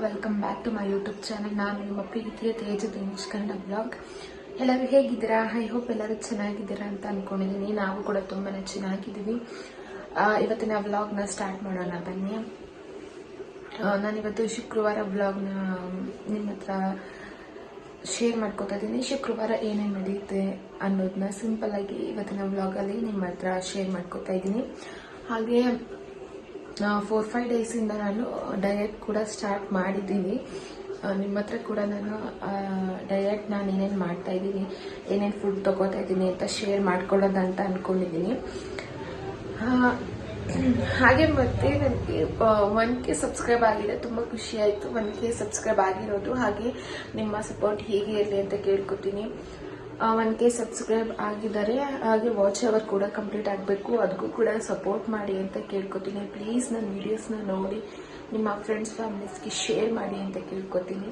Welcome back to my YouTube channel. ನಾನು ನಿಮ್ಮ ಪ್ರೀತಿಯ ತೇಜದ ಇಂಗ್ಲಿಷ್ ಕನ್ನಡ ಬ್ಲಾಗ್. ಎಲ್ಲರೂ ಹೇಗಿದ್ದೀರಾ? ಐ ಹೋಪ್ ಎಲ್ಲರೂ ಚೆನ್ನಾಗಿದ್ದೀರಾ ಅಂತ ಅಂದ್ಕೊಂಡಿದ್ದೀನಿ. ನಾವು ಕೂಡ ತುಂಬಾ ಚೆನ್ನಾಗಿದ್ದೀವಿ. ಇವತ್ತಿನ ವ್ಲಾಗ್ನ ಸ್ಟಾರ್ಟ್ ಮಾಡೋಣ ಬನ್ನಿ. ನಾನಿವತ್ತು ಶುಕ್ರವಾರ ವ್ಲಾಗ್ನ ನಿಮ್ಮ ಹತ್ರ ಶೇರ್ ಮಾಡ್ಕೋತಾ ಇದ್ದೀನಿ. ಶುಕ್ರವಾರ ಏನೇನು ನಡೆಯುತ್ತೆ ಅನ್ನೋದನ್ನ ಸಿಂಪಲ್ ಆಗಿ ಇವತ್ತಿನ ವ್ಲಾಗಲ್ಲಿ ನಿಮ್ಮ ಹತ್ರ ಶೇರ್ ಮಾಡ್ಕೋತಾ ಇದ್ದೀನಿ. ಹಾಗೆ 4-5 ಡೇಸಿಂದ ನಾನು ಡಯಟ್ ಕೂಡ ಸ್ಟಾರ್ಟ್ ಮಾಡಿದ್ದೀನಿ. ನಿಮ್ಮ ಹತ್ರ ಕೂಡ ನಾನು ಡಯಟ್ ನಾನು ಏನೇನು ಮಾಡ್ತಾ ಇದ್ದೀನಿ, ಏನೇನು ಫುಡ್ ತಗೋತಾ ಇದ್ದೀನಿ ಅಂತ ಶೇರ್ ಮಾಡ್ಕೊಳ್ಳೋದಂತ ಅಂದ್ಕೊಂಡಿದ್ದೀನಿ. ಹಾಗೆ ಮತ್ತೆ ನನಗೆ 1K ಸಬ್ಸ್ಕ್ರೈಬ್ ಆಗಿದೆ, ತುಂಬ ಖುಷಿ ಆಯಿತು 1K ಸಬ್ಸ್ಕ್ರೈಬ್ ಆಗಿರೋದು. ಹಾಗೆ ನಿಮ್ಮ ಸಪೋರ್ಟ್ ಹೇಗೆ ಇರಲಿ ಅಂತ ಕೇಳ್ಕೊತೀನಿ. 1K ಸಬ್ಸ್ಕ್ರೈಬ್ ಆಗಿದ್ದಾರೆ. ಹಾಗೆ ವಾಚ್ ಅವರ್ ಕೂಡ ಕಂಪ್ಲೀಟ್ ಆಗಬೇಕು, ಅದಕ್ಕೂ ಕೂಡ ಸಪೋರ್ಟ್ ಮಾಡಿ ಅಂತ ಕೇಳ್ಕೊತೀನಿ. ಪ್ಲೀಸ್ ನನ್ನ ವಿಡಿಯೋಸ್ನ ನೋಡಿ ನಿಮ್ಮ ಫ್ರೆಂಡ್ಸ್ ಫ್ಯಾಮಿಲೀಸ್ಗೆ ಶೇರ್ ಮಾಡಿ ಅಂತ ಕೇಳ್ಕೊತೀನಿ.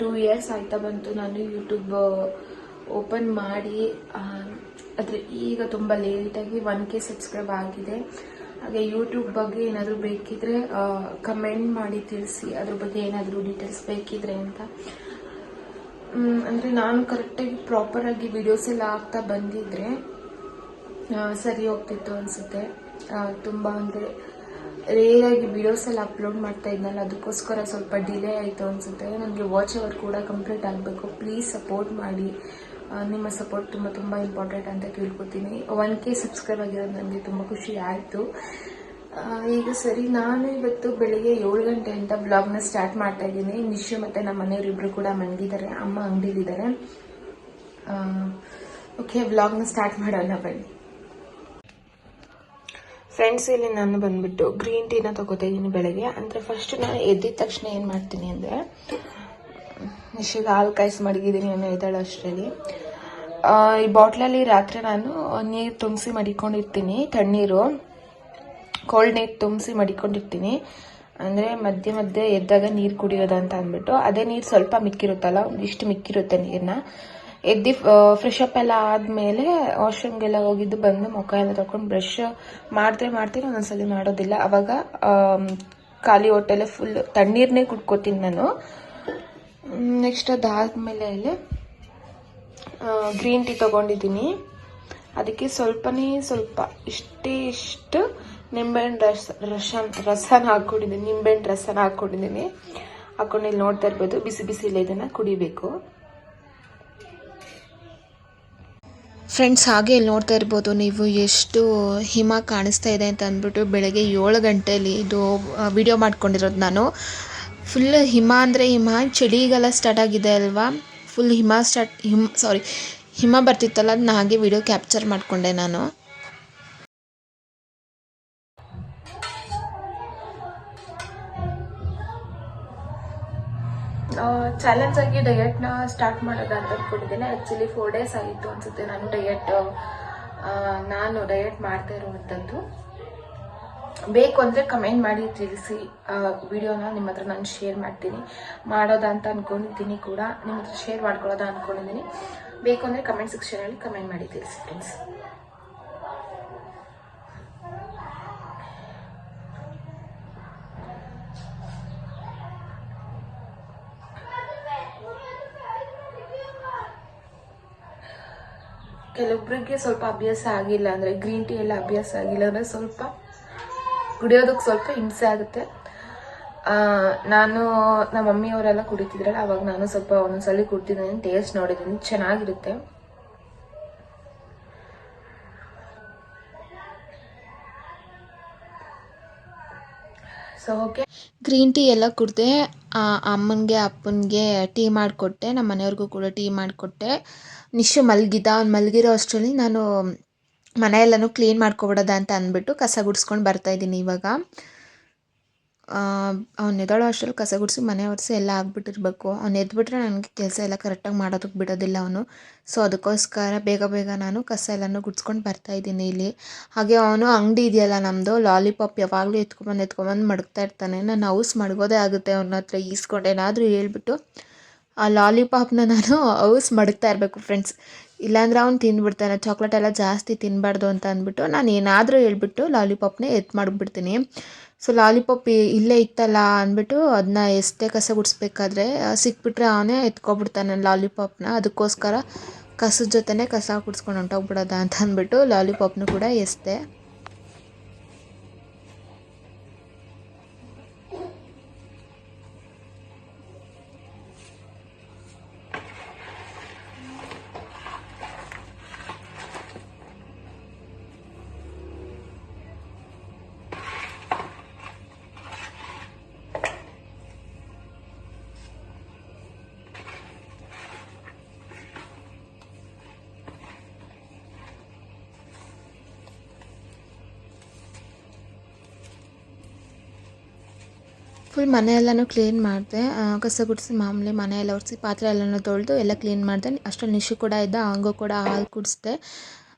2 ಇಯರ್ಸ್ ಆಯ್ತಾ ಬಂತು ನಾನು ಯೂಟ್ಯೂಬ್ ಓಪನ್ ಮಾಡಿ. ಆದರೆ ಈಗ ತುಂಬ ಲೇಟಾಗಿ 1K ಸಬ್ಸ್ಕ್ರೈಬ್ ಆಗಿದೆ. ಹಾಗೆ ಯೂಟ್ಯೂಬ್ ಬಗ್ಗೆ ಏನಾದರೂ ಬೇಕಿದ್ರೆ ಕಮೆಂಟ್ ಮಾಡಿ ತಿಳಿಸಿ, ಅದ್ರ ಬಗ್ಗೆ ಏನಾದರೂ ಡೀಟೇಲ್ಸ್ ಬೇಕಿದ್ರೆ ಅಂತ. ಅಂದರೆ ನಾನು ಕರೆಕ್ಟಾಗಿ ಪ್ರಾಪರಾಗಿ ವಿಡಿಯೋಸ್ ಎಲ್ಲ ಆಗ್ತಾ ಬಂದಿದ್ರೆ ಸರಿ ಹೋಗ್ತಿತ್ತು ಅನಿಸುತ್ತೆ. ತುಂಬ ಅಂದರೆ ರೇರಾಗಿ ವಿಡಿಯೋಸ್ ಎಲ್ಲ ಅಪ್ಲೋಡ್ ಮಾಡ್ತಾ ಇದ್ನಲ್ಲ, ಅದಕ್ಕೋಸ್ಕರ ಸ್ವಲ್ಪ ಡಿಲೇ ಆಯಿತು ಅನಿಸುತ್ತೆ. ನನಗೆ ವಾಚ್ ಅವರ್ ಕೂಡ ಕಂಪ್ಲೀಟ್ ಆಗಬೇಕು. ಪ್ಲೀಸ್ ಸಪೋರ್ಟ್ ಮಾಡಿ. ನಿಮ್ಮ ಸಪೋರ್ಟ್ ತುಂಬ ತುಂಬ ಇಂಪಾರ್ಟೆಂಟ್ ಅಂತ ಕೇಳ್ಕೊತೀನಿ. 1K ಸಬ್ಸ್ಕ್ರೈಬ್ ಆಗಿರೋದು ನನಗೆ ತುಂಬ ಖುಷಿ ಆಯಿತು. ಈಗ ಸರಿ, ನಾನು ಇವತ್ತು ಬೆಳಿಗ್ಗೆ 7 ಗಂಟೆಯಿಂದ ಬ್ಲಾಗ್ನ ಸ್ಟಾರ್ಟ್ ಮಾಡ್ತಾ ಇದ್ದೀನಿ. ನಿಶು ಮತ್ತು ನಮ್ಮ ಮನೆಯವರಿಬ್ಬರು ಕೂಡ ಮಲಗಿದ್ದಾರೆ, ಅಮ್ಮ ಅಂಗಡಿಲಿದ್ದಾರೆ. ಓಕೆ, ಬ್ಲಾಗ್ನ ಸ್ಟಾರ್ಟ್ ಮಾಡೋಣ ಬನ್ನಿ ಫ್ರೆಂಡ್ಸ್. ಇಲ್ಲಿ ನಾನು ಬಂದ್ಬಿಟ್ಟು ಗ್ರೀನ್ ಟೀನ ತಗೋತಾ ಇದ್ದೀನಿ ಬೆಳಗ್ಗೆ. ಅಂದರೆ ಫಸ್ಟ್ ನಾನು ಎದ್ದಿದ ತಕ್ಷಣ ಏನು ಮಾಡ್ತೀನಿ ಅಂದರೆ, ನಿಶಿಗೆ ಹಾಲು ಕಾಯಿಸಿ ಮಡಗಿದ್ದೀನಿ, ನಾನು ಎದ್ದಾಳು ಅಷ್ಟರಲ್ಲಿ. ಈ ಬಾಟ್ಲಲ್ಲಿ ರಾತ್ರಿ ನಾನು ನೀರು ತುಂಬಿಸಿ ಮಡಿಕೊಂಡಿರ್ತೀನಿ, ತಣ್ಣೀರು ಕೋಲ್ಡ್ ನೀರು ತುಂಬಿಸಿ ಮಡಿಕೊಂಡಿರ್ತೀನಿ. ಅಂದರೆ ಮಧ್ಯೆ ಮಧ್ಯೆ ಎದ್ದಾಗ ನೀರು ಕುಡಿಯೋದು ಅಂತ ಅಂದ್ಬಿಟ್ಟು. ಅದೇ ನೀರು ಸ್ವಲ್ಪ ಮಿಕ್ಕಿರುತ್ತಲ್ಲ, ಇಷ್ಟು ಮಿಕ್ಕಿರುತ್ತೆ ನೀರನ್ನ. ಎದ್ದು ಫ್ರೆಶ್ ಅಪ್ ಎಲ್ಲ ಆದಮೇಲೆ ವಾಶ್ರೂಮ್ಗೆಲ್ಲ ಹೋಗಿದ್ದು ಬಂದು ಮುಖ ಎಲ್ಲ ತೊಗೊಂಡು ಬ್ರಷ್ ಮಾಡ್ತೀನಿ, ಒಂದೊಂದ್ಸಲಿ ಮಾಡೋದಿಲ್ಲ. ಅವಾಗ ಖಾಲಿ ಹೊಟ್ಟೆಲೆ ಫುಲ್ ತಣ್ಣೀರನ್ನೇ ಕುಡ್ಕೋತೀನಿ ನಾನು. ನೆಕ್ಸ್ಟ್ ಅದಾದಮೇಲೆ ಇಲ್ಲಿ ಗ್ರೀನ್ ಟೀ ತೊಗೊಂಡಿದ್ದೀನಿ. ಅದಕ್ಕೆ ಸ್ವಲ್ಪ ಇಷ್ಟು ನಿಂಬೆಹಣ್ಣು ರಸನ ಹಾಕ್ಕೊಂಡಿದ್ದೀನಿ. ಹಾಕೊಂಡು ಇಲ್ಲಿ ನೋಡ್ತಾ ಇರ್ಬೋದು, ಬಿಸಿ ಬಿಸಿಲೇ ಇದನ್ನು ಕುಡಿಬೇಕು ಫ್ರೆಂಡ್ಸ್. ಹಾಗೆ ಇಲ್ಲಿ ನೋಡ್ತಾ ಇರ್ಬೋದು ನೀವು ಎಷ್ಟು ಹಿಮ ಕಾಣಿಸ್ತಾ ಇದೆ ಅಂತ ಅಂದ್ಬಿಟ್ಟು. ಬೆಳಗ್ಗೆ 7 ಗಂಟೆಯಲ್ಲಿ ಇದು ವಿಡಿಯೋ ಮಾಡ್ಕೊಂಡಿರೋದು ನಾನು. ಫುಲ್ ಹಿಮ ಅಂದರೆ ಹಿಮ, ಚಳಿಗೆಲ್ಲ ಸ್ಟಾರ್ಟ್ ಆಗಿದೆ ಅಲ್ವಾ, ಫುಲ್ ಹಿಮ ಬರ್ತಿತ್ತಲ್ಲ, ಅದನ್ನ ಹಾಗೆ ವಿಡಿಯೋ ಕ್ಯಾಪ್ಚರ್ ಮಾಡಿಕೊಂಡೆ ನಾನು. ಚಾಲೆಂಜ್ ಆಗಿ ಡಯಟ್ನ ಸ್ಟಾರ್ಟ್ ಮಾಡೋದು ಅಂತ ಅಂದ್ಕೊಂಡಿದ್ದೇನೆ. ಆ್ಯಕ್ಚುಲಿ 4 ಡೇಸ್ ಆಗಿತ್ತು ಅನಿಸುತ್ತೆ ನಾನು ಡಯಟ್ ಮಾಡ್ತಾ ಇರುವಂಥದ್ದು. ಬೇಕು ಅಂದರೆ ಕಮೆಂಟ್ ಮಾಡಿ ತಿಳಿಸಿ. ವಿಡಿಯೋನ ನಿಮ್ಮ ಹತ್ರ ನಾನು ಶೇರ್ ಮಾಡ್ತೀನಿ, ಮಾಡೋದಂತ ಅಂದ್ಕೊಂಡಿದ್ದೀನಿ ಕೂಡ, ನಿಮ್ಮ ಹತ್ರ ಶೇರ್ ಮಾಡ್ಕೊಳ್ಳೋದ ಅಂದ್ಕೊಂಡಿದ್ದೀನಿ. ಬೇಕು ಅಂದರೆ ಕಮೆಂಟ್ ಸೆಕ್ಷನಲ್ಲಿ ಕಮೆಂಟ್ ಮಾಡಿ ತಿಳಿಸಿ ಫ್ರೆಂಡ್ಸ್. ಕೆಲವೊಬ್ಬರಿಗೆ ಸ್ವಲ್ಪ ಅಭ್ಯಾಸ ಆಗಿಲ್ಲ, ಅಂದರೆ ಗ್ರೀನ್ ಟೀ ಎಲ್ಲ ಅಭ್ಯಾಸ ಆಗಿಲ್ಲ ಅಂದರೆ ಸ್ವಲ್ಪ ಕುಡಿಯೋದಕ್ಕೆ ಸ್ವಲ್ಪ ಹಿಂಸೆ ಆಗುತ್ತೆ. ನಾನು ನಮ್ಮ ಮಮ್ಮಿಯವರೆಲ್ಲ ಕುಡಿತಿದ್ರಲ್ಲ, ಅವಾಗ ನಾನು ಸ್ವಲ್ಪ ಒಂದೊಂದ್ಸಲಿ ಕುಡ್ತಿದ್ದೀನಿ, ಟೇಸ್ಟ್ ನೋಡಿದ್ದೀನಿ, ಚೆನ್ನಾಗಿರುತ್ತೆ. ಸೊ ಓಕೆ, ಗ್ರೀನ್ ಟೀ ಎಲ್ಲ ಕುಡಿದೆ. ಅಮ್ಮನಿಗೆ ಅಪ್ಪನಿಗೆ ಟೀ ಮಾಡಿಕೊಟ್ಟೆ, ನಮ್ಮ ಮನೆಯವ್ರಿಗೂ ಕೂಡ ಟೀ ಮಾಡಿಕೊಟ್ಟೆ. ನಿಶು ಮಲಗಿರೋ ಅಷ್ಟರಲ್ಲಿ ನಾನು ಮನೆಯೆಲ್ಲನೂ ಕ್ಲೀನ್ ಮಾಡ್ಕೊಬಿಡೋದ ಅಂತ ಅಂದ್ಬಿಟ್ಟು ಕಸ ಗುಡಿಸ್ಕೊಂಡು ಬರ್ತಾಯಿದ್ದೀನಿ ಇವಾಗ. ಅವ್ನು ಎದ್ದೋಳೋ ಅಷ್ಟರಲ್ಲಿ ಕಸ ಗುಡಿಸಿ ಮನೆ ಒರೆಸಿ ಎಲ್ಲ ಆಗಿಬಿಟ್ಟಿರ್ಬೇಕು. ಅವ್ನು ಎದ್ಬಿಟ್ರೆ ನನಗೆ ಕೆಲಸ ಎಲ್ಲ ಕರೆಕ್ಟಾಗಿ ಮಾಡೋದಕ್ಕೆ ಬಿಡೋದಿಲ್ಲ ಅವನು. ಸೊ ಅದಕ್ಕೋಸ್ಕರ ಬೇಗ ನಾನು ಕಸ ಎಲ್ಲನೂ ಗುಡಿಸ್ಕೊಂಡು ಬರ್ತಾಯಿದ್ದೀನಿ ಇಲ್ಲಿ. ಹಾಗೆ ಅವನು ಅಂಗಡಿ ಇದೆಯಲ್ಲ ನಮ್ಮದು, ಲಾಲಿಪಾಪ್ ಯಾವಾಗಲೂ ಎತ್ಕೊಂಬಂದು ಮಡಗ್ತಾ ಇರ್ತಾನೆ. ನಾನು ಹೌಸ್ ಮಡಗೋದೇ ಆಗುತ್ತೆ ಅವನ ಹತ್ರ ಈಸ್ಕೊಂಡು. ಏನಾದರೂ ಹೇಳ್ಬಿಟ್ಟು ಆ ಲಾಲಿಪಾಪ್ನ ನಾನು ಹೌಸ್ ಮಡಗ್ತಾ ಇರಬೇಕು ಫ್ರೆಂಡ್ಸ್. ಇಲ್ಲಾಂದ್ರೆ ಅವ್ನು ತಿಂದ್ಬಿಡ್ತಾನೆ. ಚಾಕ್ಲೇಟ್ ಎಲ್ಲ ಜಾಸ್ತಿ ತಿನ್ನಬಾರ್ದು ಅಂತ ಅಂದ್ಬಿಟ್ಟು ನಾನು ಏನಾದರೂ ಹೇಳ್ಬಿಟ್ಟು ಲಾಲಿಪಾಪ್ನೇ ಮಾಡಿಬಿಡ್ತೀನಿ. ಸೊ ಲಾಲಿಪಾಪ್ ಇಲ್ಲೇ ಇತ್ತಲ್ಲ ಅಂದ್ಬಿಟ್ಟು ಅದನ್ನ ಎಷ್ಟೇ ಕಸ ಗುಡಿಸ್ಬೇಕಾದ್ರೆ ಸಿಕ್ಬಿಟ್ರೆ ಅವನೇ ಎತ್ಕೊಬಿಡ್ತಾನೆ ಲಾಲಿಪಾಪ್ನ. ಅದಕ್ಕೋಸ್ಕರ ಕಸದ ಜೊತೆನೇ ಕಸ ಗುಡಿಸ್ಕೊಂಡು ಹೊಂಟೋಗ್ಬಿಡೋದ ಅಂತ ಅಂದ್ಬಿಟ್ಟು ಲಾಲಿಪಾಪ್ನು ಕೂಡ ಎಸ್ದೆ. ಫುಲ್ ಮನೆಯೆಲ್ಲನೂ ಕ್ಲೀನ್ ಮಾಡಿದೆ. ಕಸ ಗುಡಿಸಿ ಮಾಮೂಲಿ ಮನೆಯೆಲ್ಲ ಒರೆಸಿ ಪಾತ್ರೆ ಎಲ್ಲನೂ ತೊಳೆದು ಎಲ್ಲ ಕ್ಲೀನ್ ಮಾಡಿದೆ. ಅಷ್ಟರಲ್ಲಿ ನಿಶು ಕೂಡ ಇದ್ದ, ಹಂಗೂ ಕೂಡ ಹಾಲು ಕುಡಿಸ್ದೆ.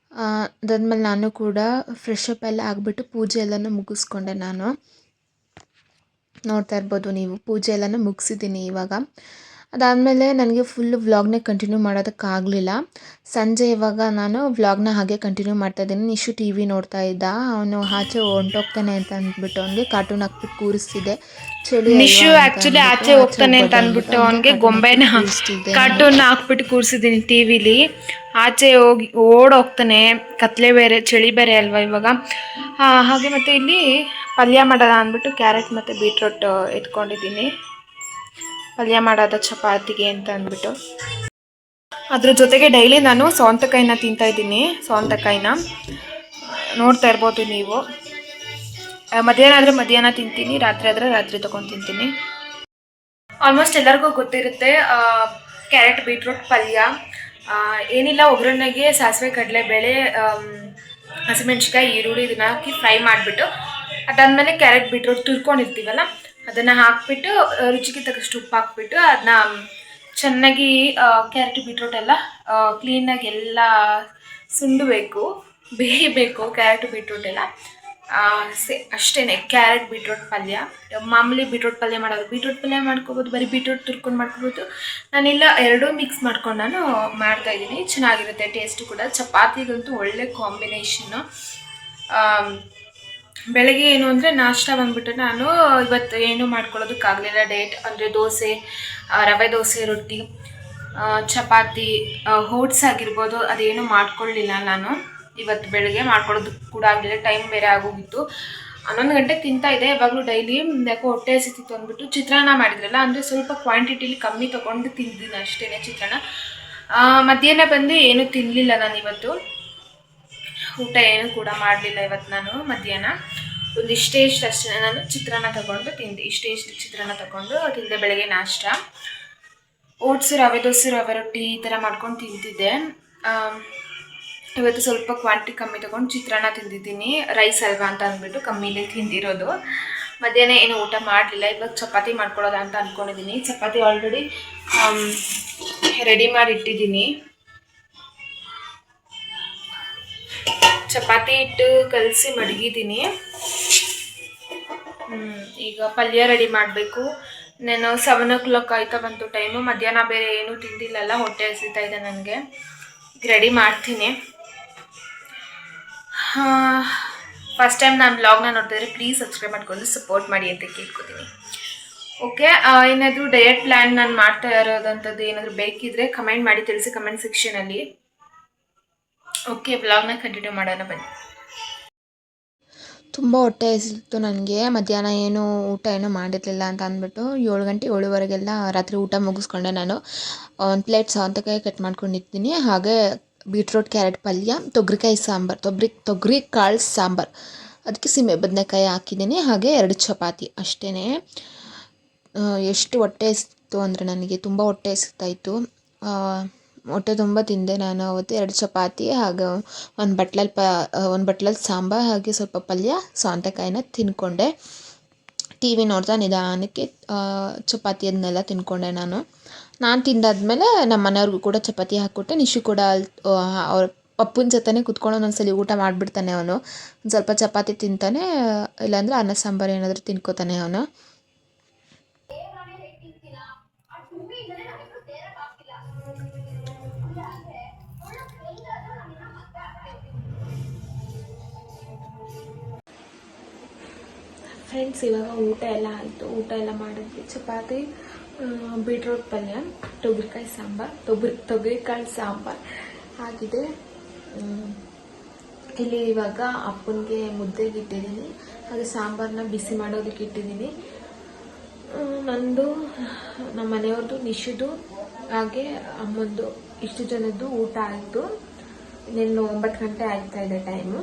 ಅದಾದ್ಮೇಲೆ ನಾನು ಕೂಡ ಫ್ರೆಶ್ ಅಪ್ ಎಲ್ಲ ಆಗಿಬಿಟ್ಟು ಪೂಜೆ ಎಲ್ಲನೂ ಮುಗಿಸ್ಕೊಂಡೆ. ನಾನು ನೋಡ್ತಾ ಇರ್ಬೋದು ನೀವು, ಪೂಜೆ ಎಲ್ಲನೂ ಮುಗಿಸಿದ್ದೀನಿ ಇವಾಗ. ಅದಾದಮೇಲೆ ನನಗೆ ಫುಲ್ಲು ವ್ಲಾಗ್ನೇ ಕಂಟಿನ್ಯೂ ಮಾಡೋದಕ್ಕಾಗಲಿಲ್ಲ. ಸಂಜೆ ಇವಾಗ ನಾನು ವ್ಲಾಗ್ನ ಹಾಗೆ ಕಂಟಿನ್ಯೂ ಮಾಡ್ತಾಯಿದ್ದೀನಿ. ನಿಶು ಟಿ ವಿ ನೋಡ್ತಾ ಇದ್ದ, ಅವನು ಆಚೆ ಹೊಂಟೋಗ್ತಾನೆ ಅಂತ ಅಂದ್ಬಿಟ್ಟು ಅವನಿಗೆ ಕಾರ್ಟೂನ್ ಹಾಕ್ಬಿಟ್ಟು ಕೂರಿಸ್ತಿದ್ದೆ. ಚಳಿ ನಿಶು ಆಕ್ಚುಲಿ ಆಚೆ ಹೋಗ್ತಾನೆ ಅಂತ ಅಂದ್ಬಿಟ್ಟು ಅವನಿಗೆ ಗೊಂಬೆನ ಕಾರ್ಟೂನ್ ಹಾಕ್ಬಿಟ್ಟು ಕೂರಿಸಿದ್ದೀನಿ ಟಿವಿಲಿ. ಆಚೆ ಹೋಗಿ ಓಡೋಗ್ತಾನೆ, ಕತ್ಲೆ ಬೇರೆ ಚಳಿ ಬೇರೆ ಅಲ್ವಾ ಇವಾಗ. ಹಾಗೆ ಮತ್ತು ಇಲ್ಲಿ ಪಲ್ಯ ಮಾಡೋಣ ಅಂದ್ಬಿಟ್ಟು ಕ್ಯಾರೆಟ್ ಮತ್ತು ಬೀಟ್ರೋಟ್ ಎತ್ಕೊಂಡಿದ್ದೀನಿ, ಪಲ್ಯ ಮಾಡೋದ ಚಪಾತಿಗೆ ಅಂತ ಅಂದ್ಬಿಟ್ಟು. ಅದ್ರ ಜೊತೆಗೆ ಡೈಲಿ ನಾನು ಸೌಂತೆಕಾಯಿನ ತಿಂತಾಯಿದ್ದೀನಿ. ಸೌಂತೆಕಾಯಿನ ನೋಡ್ತಾ ಇರ್ಬೋದು ನೀವು. ಮಧ್ಯಾಹ್ನ ಆದರೆ ಮಧ್ಯಾಹ್ನ ತಿಂತೀನಿ, ರಾತ್ರಿ ಆದರೆ ರಾತ್ರಿ ತೊಗೊಂಡು ತಿಂತೀನಿ. ಆಲ್ಮೋಸ್ಟ್ ಎಲ್ಲರಿಗೂ ಗೊತ್ತಿರುತ್ತೆ ಕ್ಯಾರೆಟ್ ಬೀಟ್ರೂಟ್ ಪಲ್ಯ. ಏನಿಲ್ಲ, ಒಗ್ಗರಣೆಗೆ ಸಾಸಿವೆ ಕಡಲೆಬೇಳೆ ಹಸಿಮೆಣ್ಸಿಕಾಯಿ ಈರುಳ್ಳಿ ಇದನ್ನ ಹಾಕಿ ಫ್ರೈ ಮಾಡಿಬಿಟ್ಟು ಅದಾದಮೇಲೆ ಕ್ಯಾರೆಟ್ ಬೀಟ್ರೂಟ್ ತುರ್ಕೊಂಡಿರ್ತೀವಲ್ಲ ಅದನ್ನು ಹಾಕ್ಬಿಟ್ಟು ರುಚಿಗೆ ತಕ್ಕಷ್ಟು ಉಪ್ಪು ಹಾಕ್ಬಿಟ್ಟು ಅದನ್ನ ಚೆನ್ನಾಗಿ ಕ್ಯಾರೆಟ್ ಬೀಟ್ರೂಟ್ ಎಲ್ಲ ಕ್ಲೀನಾಗಿ ಎಲ್ಲ ಸುಂಡಬೇಕು, ಬೇಯಬೇಕು ಕ್ಯಾರೆಟ್ ಬೀಟ್ರೂಟ್ ಎಲ್ಲ. ಅಷ್ಟೇ ಕ್ಯಾರೆಟ್ ಬೀಟ್ರೂಟ್ ಪಲ್ಯ. ಮಾಮೂಲಿ ಬೀಟ್ರೂಟ್ ಪಲ್ಯ ಮಾಡೋದು ಬೀಟ್ರೂಟ್ ಪಲ್ಯ ಮಾಡ್ಕೋಬೋದು, ಬರೀ ಬೀಟ್ರೂಟ್ ತುರ್ಕೊಂಡು ಮಾಡ್ಕೋಬೋದು. ನಾನಿಲ್ಲ ಎರಡೂ ಮಿಕ್ಸ್ ಮಾಡ್ಕೊಂಡು ನಾನು ಮಾಡ್ತಾಯಿದ್ದೀನಿ. ಚೆನ್ನಾಗಿರುತ್ತೆ ಟೇಸ್ಟು ಕೂಡ. ಚಪಾತಿಗಂತೂ ಒಳ್ಳೆ ಕಾಂಬಿನೇಷನ್ನು. ಬೆಳಗ್ಗೆ ಏನು ಅಂದರೆ ನಾಷ್ಟ ಬಂದುಬಿಟ್ಟು ನಾನು ಇವತ್ತು ಏನೂ ಮಾಡ್ಕೊಳ್ಳೋದಕ್ಕಾಗಲಿಲ್ಲ. ಡೇಟ್ ಅಂದರೆ ದೋಸೆ, ರವೆ ದೋಸೆ, ರೊಟ್ಟಿ, ಚಪಾತಿ, ಓಟ್ಸ್ ಆಗಿರ್ಬೋದು, ಅದೇನು ಮಾಡ್ಕೊಳ್ಳಿಲ್ಲ ನಾನು ಇವತ್ತು ಬೆಳಗ್ಗೆ. ಮಾಡ್ಕೊಳ್ಳೋದಕ್ಕೆ ಕೂಡ ಆಗಲಿಲ್ಲ, ಟೈಮ್ ಬೇರೆ ಆಗೋಗಿತ್ತು. 11 ಗಂಟೆಗೆ ತಿಂತಾಯಿದ್ದೆ. ಯಾವಾಗಲೂ ಡೈಲಿ ಯಾಕೋ ಹೊಟ್ಟೆ ಹಸಿತಿತ್ತು ಅಂದ್ಬಿಟ್ಟು ಚಿತ್ರಾನ್ನ ಮಾಡಿದ್ರಲ್ಲ, ಅಂದರೆ ಸ್ವಲ್ಪ ಕ್ವಾಂಟಿಟಿಲಿ ಕಮ್ಮಿ ತೊಗೊಂಡು ತಿಂದಿದ್ದೀನಿ ಅಷ್ಟೇ ಚಿತ್ರಾನ್ನ. ಮಧ್ಯಾಹ್ನ ಬಂದು ಏನೂ ತಿನ್ನಲಿಲ್ಲ ನಾನು ಇವತ್ತು. ಊಟ ಏನು ಕೂಡ ಮಾಡಲಿಲ್ಲ ಇವತ್ತು ನಾನು ಮಧ್ಯಾಹ್ನ. ಇಷ್ಟೇ ಅಷ್ಟೇ ನಾನು ಚಿತ್ರಾನ್ನ ತಗೊಂಡು ತಿಂದೆ. ಇಷ್ಟೇ ಚಿತ್ರಾನ್ನ ತಗೊಂಡು ತಿಂದೆ ಬೆಳಗ್ಗೆ ನಾಷ್ಟ. ಓಟ್ಸು, ರವೆ ದೋಸೆ, ರವೆ ರೊಟ್ಟಿ ಈ ಥರ ಮಾಡ್ಕೊಂಡು ತಿಂತಿದ್ದೆ. ಇವತ್ತು ಸ್ವಲ್ಪ ಕ್ವಾಂಟಿಟಿ ಕಮ್ಮಿ ತೊಗೊಂಡು ಚಿತ್ರಾನ್ನ ತಿಂದಿದ್ದೀನಿ. ರೈಸ್ ಅಲ್ವಾ ಅಂತ ಅಂದ್ಬಿಟ್ಟು ಕಮ್ಮಿಲೇ ತಿಂದಿರೋದು. ಮಧ್ಯಾಹ್ನ ಏನು ಊಟ ಮಾಡಲಿಲ್ಲ. ಇವಾಗ ಚಪಾತಿ ಮಾಡ್ಕೊಳ್ಳೋದ ಅಂತ ಅಂದ್ಕೊಂಡಿದ್ದೀನಿ. ಚಪಾತಿ ಆಲ್ರೆಡಿ ರೆಡಿ ಮಾಡಿ ಇಟ್ಟಿದ್ದೀನಿ. ಚಪಾತಿ ಹಿಟ್ಟು ಕಲಸಿ ಮಡಗಿದ್ದೀನಿ. ಈಗ ಪಲ್ಯ ರೆಡಿ ಮಾಡಬೇಕು. ನಾನು 7 o'clock ಆಯ್ತಾ ಬಂತು ಟೈಮು. ಮಧ್ಯಾಹ್ನ ಬೇರೆ ಏನೂ ತಿಂದಿಲ್ಲಲ್ಲ, ಹೊಟ್ಟೆ ಹಸಿತಾ ಇದೆ ನನಗೆ. ರೆಡಿ ಮಾಡ್ತೀನಿ. ಫಸ್ಟ್ ಟೈಮ್ ನಾನು ವ್ಲಾಗ್ನ ನೋಡ್ತಿದ್ರೆ ಪ್ಲೀಸ್ ಸಬ್ಸ್ಕ್ರೈಬ್ ಮಾಡ್ಕೊಂಡು ಸಪೋರ್ಟ್ ಮಾಡಿ ಅಂತ ಕೇಳ್ಕೊತೀನಿ. ಓಕೆ, ಏನಾದರೂ ಡಯಟ್ ಪ್ಲ್ಯಾನ್ ನಾನು ಮಾಡ್ತಾ ಇರೋದಂಥದ್ದು ಏನಾದರೂ ಬೇಕಿದ್ರೆ ಕಮೆಂಟ್ ಮಾಡಿ ತಿಳಿಸಿ ಕಮೆಂಟ್ ಸೆಕ್ಷನಲ್ಲಿ. ಓಕೆ, ವ್ಲಾಗ್ನ ಕಂಟಿನ್ಯೂ ಮಾಡೋಣ ಬನ್ನಿ. ತುಂಬ ಹೊಟ್ಟೆ ಹಸಿತ್ತು ನನಗೆ. ಮಧ್ಯಾಹ್ನ ಊಟ ಮಾಡಿರಲಿಲ್ಲ ಅಂತ ಅಂದ್ಬಿಟ್ಟು 7 ಗಂಟೆ 7:15ಗೆಲ್ಲ ರಾತ್ರಿ ಊಟ ಮುಗಿಸ್ಕೊಂಡೆ ನಾನು. 1 ಪ್ಲೇಟ್ ಸೌತೆಕಾಯಿ ಕಟ್ ಮಾಡ್ಕೊಂಡಿರ್ತೀನಿ, ಹಾಗೆ ಬೀಟ್ರೋಟ್ ಕ್ಯಾರೆಟ್ ಪಲ್ಯ, ತೊಗರಿಕಾಯಿ ಸಾಂಬಾರು, ತೊಗರಿ ಕಾಳು ಸಾಂಬಾರು, ಅದಕ್ಕೆ ಸೀಮೆ ಬದನೆಕಾಯಿ ಹಾಕಿದ್ದೀನಿ, ಹಾಗೆ 2 ಚಪಾತಿ ಅಷ್ಟೇ. ಎಷ್ಟು ಹೊಟ್ಟೆ ಹಸಿತ್ತು ಅಂದರೆ ನನಗೆ ತುಂಬ ಹೊಟ್ಟೆ ಹಸಿತಾಯಿತ್ತು. ಹೊಟ್ಟೆ ತುಂಬ ತಿಂದೆ ನಾನು ಅವತ್ತು. 2 ಚಪಾತಿ ಹಾಗೆ ಒಂದು ಬಟ್ಲಲ್ಲಿ ಸಾಂಬಾರು, ಹಾಗೆ ಸ್ವಲ್ಪ ಪಲ್ಯ, ಸೌತೆಕಾಯಿನ ತಿನ್ಕೊಂಡೆ. ಟಿ ವಿ ನೋಡ್ತಾ ನಿಧಾನಕ್ಕೆ ಚಪಾತಿ ಅದನ್ನೆಲ್ಲ ತಿನ್ಕೊಂಡೆ ನಾನು ತಿಂದಾದ್ಮೇಲೆ ನಮ್ಮ ಮನೆಯವ್ರಿಗೂ ಕೂಡ ಚಪಾತಿ ಹಾಕ್ಕೊಟ್ಟೆ. ನಿಶು ಕೂಡ ಅವ್ರ ಪಪ್ಪನ ಜೊತೆನೇ ಕುತ್ಕೊಂಡು ಒಂದೊಂದ್ಸಲಿ ಊಟ ಮಾಡಿಬಿಡ್ತಾನೆ ಅವನು. ಒಂದು ಸ್ವಲ್ಪ ಚಪಾತಿ ತಿಂತಾನೆ, ಇಲ್ಲಾಂದರೆ ಅನ್ನ ಸಾಂಬಾರು ಏನಾದರೂ ತಿನ್ಕೋತಾನೆ ಅವನು. ಫ್ರೆಂಡ್ಸ್ ಇವಾಗ ಊಟ ಎಲ್ಲ ಆಯಿತು. ಊಟ ಎಲ್ಲ ಮಾಡಿದ್ವಿ. ಚಪಾತಿ, ಬೀಟ್ರೋಟ್ ಪಲ್ಯ, ತೊಗರಿಕಾಯಿ ಸಾಂಬಾರು, ತೊಗರಿಕಾಳು ಸಾಂಬಾರು ಆಗಿದೆ. ಇಲ್ಲಿ ಇವಾಗ ಅಪ್ಪನಿಗೆ ಮುದ್ದೆಗೆ ಇಟ್ಟಿದ್ದೀನಿ, ಹಾಗೆ ಸಾಂಬಾರನ್ನ ಬಿಸಿ ಮಾಡೋದಕ್ಕೆ ಇಟ್ಟಿದ್ದೀನಿ. ನಂದು, ನಮ್ಮ ಮನೆಯವ್ರದ್ದು, ನಿಶುದು ಹಾಗೆ ಅಮ್ಮಂದು ಇಷ್ಟು ಜನದ್ದು ಊಟ ಆಯಿತು. ಇನ್ನೇನು 9 ಗಂಟೆ ಆಗ್ತಾ ಇದೆ ಟೈಮು.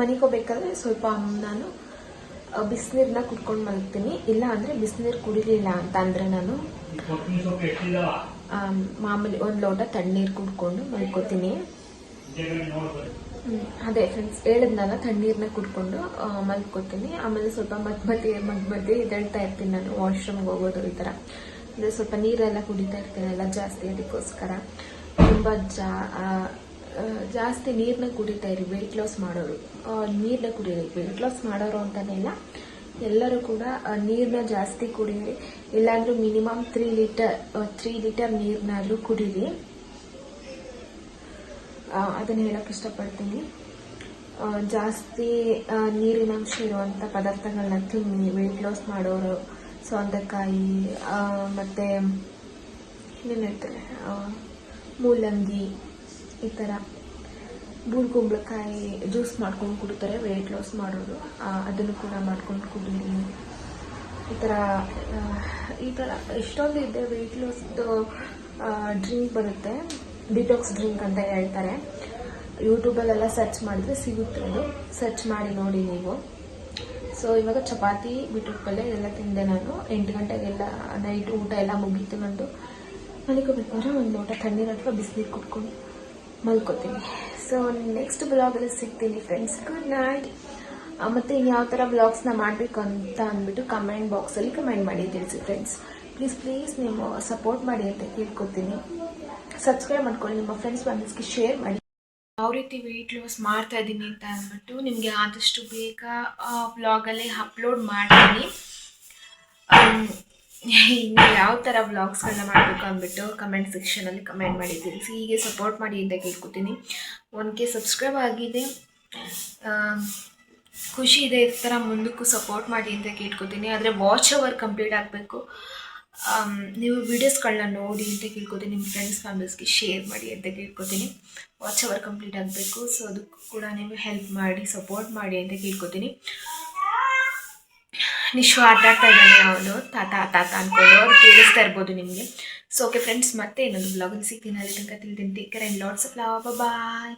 ಮನೆಗೆ ಹೋಗ್ಬೇಕಾದ್ರೆ ಸ್ವಲ್ಪ ನಾನು ಬಿಸಿನೀರನ್ನ ಕುಡ್ಕೊಂಡು ಮಲಗ್ತೀನಿ. ಇಲ್ಲ ಅಂದರೆ ಬಿಸಿನೀರು ಕುಡಿಲಿಲ್ಲ ಅಂತ ಅಂದರೆ ನಾನು ಮಾಮೂಲಿ 1 ಲೋಟ ತಣ್ಣೀರು ಕುಡ್ಕೊಂಡು ಮಲ್ಕೋತೀನಿ. ಅದೇ ಫ್ರೆಂಡ್ಸ್ ಹೇಳಿದ್ನಲ್ಲ, ತಣ್ಣೀರನ್ನ ಕುಡ್ಕೊಂಡು ಮಲ್ಕೋತೀನಿ. ಆಮೇಲೆ ಸ್ವಲ್ಪ ಮಧ್ಯೆ ಎದ್ದೇಳ್ತಾ ಇರ್ತೀನಿ ನಾನು, ವಾಶ್ರೂಮ್ಗೆ ಹೋಗೋದು ಈ ಥರ. ಅಂದರೆ ಸ್ವಲ್ಪ ನೀರೆಲ್ಲ ಕುಡಿತಾ ಇರ್ತೀನಿ ಎಲ್ಲ ಜಾಸ್ತಿ. ಅದಕ್ಕೋಸ್ಕರ ತುಂಬ ಜಾಸ್ತಿ ನೀರನ್ನ ಕುಡಿತಾ ಇರಿ. ವೆಯ್ಟ್ ಲಾಸ್ ಮಾಡೋರು ನೀರನ್ನ ಕುಡಿಯಿರಿ. ವೆಯ್ಟ್ ಲಾಸ್ ಮಾಡೋರು ಅಂತಲೇ ಇಲ್ಲ, ಎಲ್ಲರೂ ಕೂಡ ನೀರನ್ನ ಜಾಸ್ತಿ ಕುಡೀರಿ. ಇಲ್ಲಾಂದ್ರೂ ಮಿನಿಮಮ್ 3 ಲೀಟರ್ ನೀರನ್ನಾದರೂ ಕುಡೀರಿ. ಅದನ್ನು ಹೇಳೋಕ್ಕೆ ಇಷ್ಟಪಡ್ತೀನಿ. ಜಾಸ್ತಿ ನೀರಿನಾಂಶ ಇರುವಂಥ ಪದಾರ್ಥಗಳನ್ನ ತಿನ್ನಿ. ವೆಯ್ಟ್ ಲಾಸ್ ಮಾಡೋರು ಸೌತೆಕಾಯಿ, ಮತ್ತು ಏನು ಹೇಳ್ತಾರೆ, ಮೂಲಂಗಿ, ಈ ಥರ ಬೂಳ್ಗುಂಬಳಕಾಯಿ ಜ್ಯೂಸ್ ಮಾಡ್ಕೊಂಡು ಕುಡಿತಾರೆ ವೆಯ್ಟ್ ಲಾಸ್ ಮಾಡೋರು. ಅದನ್ನು ಕೂಡ ಮಾಡ್ಕೊಂಡು ಕುಡೀರಿ. ಈ ಥರ ಎಷ್ಟೊಂದು ಇದೆ ವೆಯ್ಟ್ ಲಾಸ್ದು ಡ್ರಿಂಕ್ ಬರುತ್ತೆ, ಡಿಟಾಕ್ಸ್ ಡ್ರಿಂಕ್ ಅಂತ ಹೇಳ್ತಾರೆ. ಯೂಟ್ಯೂಬಲ್ಲೆಲ್ಲ ಸರ್ಚ್ ಮಾಡಿದ್ರೆ ಸಿಗುತ್ತೆ, ಅದು ಸರ್ಚ್ ಮಾಡಿ ನೋಡಿ ನೀವು. ಸೊ ಇವಾಗ ಚಪಾತಿ, ಬೀಟ್ರೂಟ್ ಪಲ್ಯ ಎಲ್ಲ ತಿಂದೆ ನಾನು. 8 ಗಂಟೆಗೆಲ್ಲ ನೈಟ್ ಊಟ ಎಲ್ಲ ಮುಗೀತು ನಂದು. ಮಲ್ಕೋಬೇಕಾದ್ರೆ 1 ಲೋಟ ತಣ್ಣೀರು ಅಥವಾ ಬಿಸಿನೀರು ಕುಡ್ಕೊಂಡು ಮಲ್ಕೋತೀನಿ. ಸೊ ನೆಕ್ಸ್ಟ್ ಬ್ಲಾಗಲ್ಲಿ ಸಿಗ್ತೀನಿ ಫ್ರೆಂಡ್ಸ್. Good night. ಮತ್ತು ಯಾವ ಥರ ಬ್ಲಾಗ್ಸ್ನ ಮಾಡಬೇಕು ಅಂತ ಅಂದ್ಬಿಟ್ಟು ಕಮೆಂಟ್ ಬಾಕ್ಸಲ್ಲಿ ಕಮೆಂಟ್ ಮಾಡಿ ತಿಳಿಸಿ ಫ್ರೆಂಡ್ಸ್. ಪ್ಲೀಸ್ ನೀವು ಸಪೋರ್ಟ್ ಮಾಡಿ ಅಂತ ಕೇಳ್ಕೊತೀನಿ. ಸಬ್ಸ್ಕ್ರೈಬ್ ಮಾಡ್ಕೊಳ್ಳಿ, ನಿಮ್ಮ ಫ್ರೆಂಡ್ಸ್ ಫ್ಯಾಮಿಲೀಸ್ಗೆ ಶೇರ್ ಮಾಡಿ. ಯಾವ ರೀತಿ ವೆಯ್ಟ್ ಲಾಸ್ ಮಾಡ್ತಾ ಇದ್ದೀನಿ ಅಂತ ಅಂದ್ಬಿಟ್ಟು ನಿಮಗೆ ಆದಷ್ಟು ಬೇಗ ವ್ಲಾಗಲ್ಲಿ ಅಪ್ಲೋಡ್ ಮಾಡ್ತೀನಿ. ಇನ್ನು ಯಾವ ಥರ ವ್ಲಾಗ್ಸ್ಗಳನ್ನ ಮಾಡಬೇಕು ಅಂದ್ಬಿಟ್ಟು ಕಮೆಂಟ್ ಸೆಕ್ಷನಲ್ಲಿ ಕಮೆಂಟ್ ಮಾಡಿ ತಿಳಿಸಿ. ಹೀಗೆ ಸಪೋರ್ಟ್ ಮಾಡಿ ಅಂತ ಕೇಳ್ಕೊತೀನಿ. 1K ಸಬ್ಸ್ಕ್ರೈಬ್ ಆಗಿದೆ, ಖುಷಿ ಇದೆ. ಈ ಥರ ಮುಂದಕ್ಕೂ ಸಪೋರ್ಟ್ ಮಾಡಿ ಅಂತ ಕೇಳ್ಕೊತೀನಿ. ಆದರೆ ವಾಚ್ ಅವರ್ ಕಂಪ್ಲೀಟ್ ಆಗಬೇಕು. ನೀವು ವೀಡಿಯೋಸ್ಗಳನ್ನ ನೋಡಿ ಅಂತ ಕೇಳ್ಕೊತೀನಿ. ನಿಮ್ಮ ಫ್ರೆಂಡ್ಸ್ ಫ್ಯಾಮಿಲೀಸ್ಗೆ ಶೇರ್ ಮಾಡಿ ಅಂತ ಕೇಳ್ಕೊತೀನಿ. ವಾಚ್ ಅವರ್ ಕಂಪ್ಲೀಟ್ ಆಗಬೇಕು. ಸೊ ಅದಕ್ಕೂ ಕೂಡ ನೀವು ಹೆಲ್ಪ್ ಮಾಡಿ, ಸಪೋರ್ಟ್ ಮಾಡಿ ಅಂತ ಕೇಳ್ಕೊತೀನಿ. ನಿಶ್ವ ಆಟಾಡ್ತಾ ಇದ್ದಾನೆ, ಅವನು ತಾತ ಅಂದ್ಕೊಂಡು, ಅವ್ರು ಕೇಳಿಸ್ತಾ ಇರ್ಬೋದು ನಿಮಗೆ. ಸೊ ಓಕೆ ಫ್ರೆಂಡ್ಸ್, ಮತ್ತೆ ಇನ್ನೊಂದು ಬ್ಲಾಗಲ್ಲಿ ಸಿಗ್ತೀನಿ. ಅಲ್ಲಿ ತನಕ ತಿಳಿತೀನಿ. Take care and lots of love. Bye.